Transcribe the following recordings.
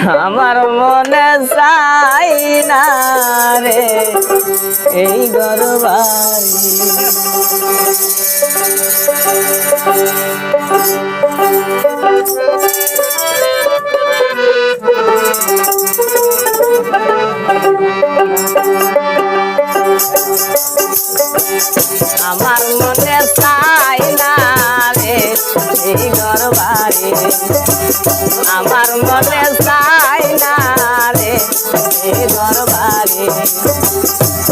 আমার মনে চাই না রে এই ঘরবাড়ি আমার মনে চাই না রে এই ঘরবাড়ি আমার মনে চাই না রে এই ঘরবাড়ি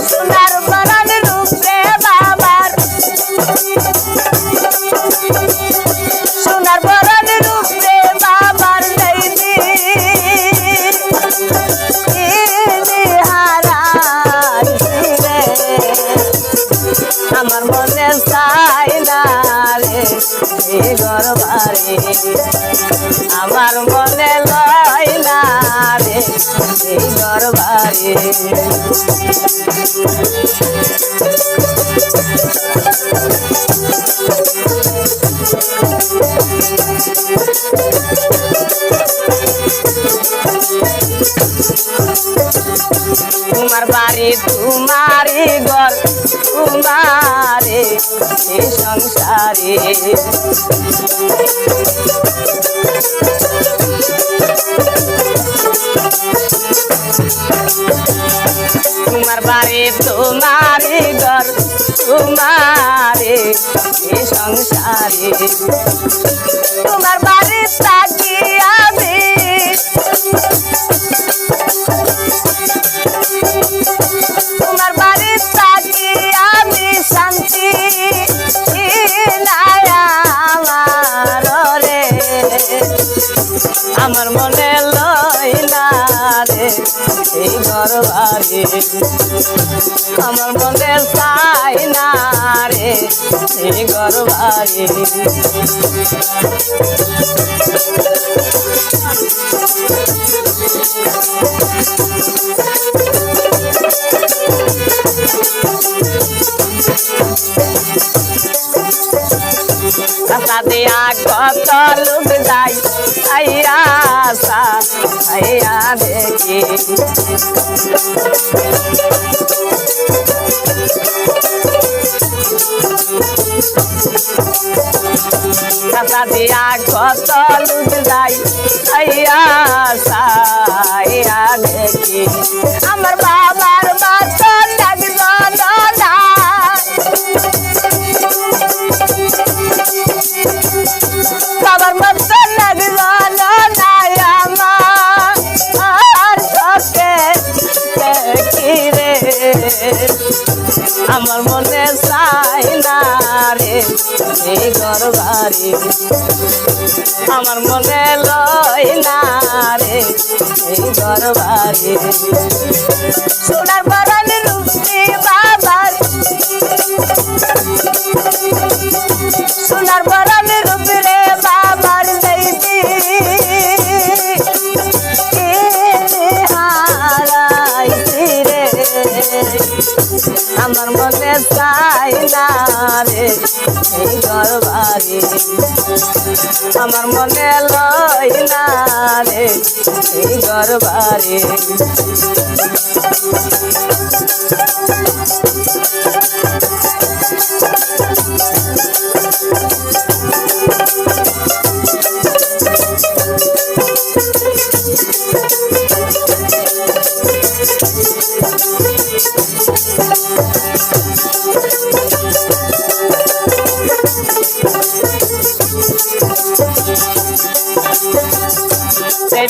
সোনার বরণ রূপে বাবার সোনার বরণ রূপে বাবার লইলি আমার মনে চাই না রে এই ঘরবাড়ি আমার মনে লয় না রে এই ঘরবাড়ি তোমার বাড়ি তোমারি ঘর তোমারে এই সংসারে তোমার বাড়ি তোমারি ঘর তোমারে এই সংসারে তোমার বাড়ি থাকি আমি তোমার বাড়ি থাকি আমি শান্তি আমার রে আমার মনে লই না রে এই ঘরবাড়ি আমার মনে চাই না রে এই ঘরবাড়ি রাস্তা দিয়া কত লোক যাই আইয়া সা আইয়া দেখি রাস্তা দিয়া কত লোক যাই আইয়া সা আইয়া দেখি আমার বাবার বাতো লাগল না বাবার মতো লাগল না আমার চোখে দেখি রে আমার মনে চাই না রে এই ঘরবাড়ি আমার মনে লয় না রে এই ঘরবাড়ি সোনার বরণ রূপে বাবার সোনার বরণ রূপে রে বাবার লইলি হারাইছি রে আমার মনে চাই না রে এই ঘরবাড়ি আমার মনে লয় না রে এই ঘরবাড়ি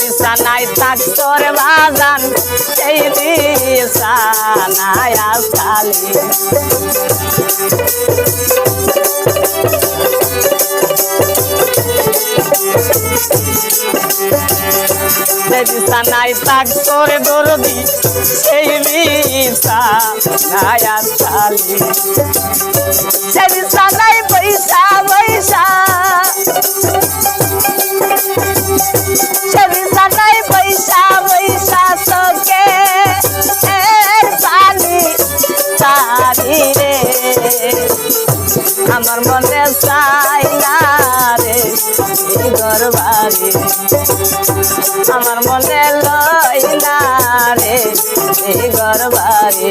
বিছানায় থাক তোর বাজান সেই বিছানায় খালি বিছানায় থাক তোর দরদি সেই বিছানায় খালি সে বিছানায় পয়সা পয়সা পয়সা পয়সা তোকে পানি চারি রে আমার মনে চাই না রে এই ঘরবাড়ি আমার মনে লই না রে ঘর বাড়ি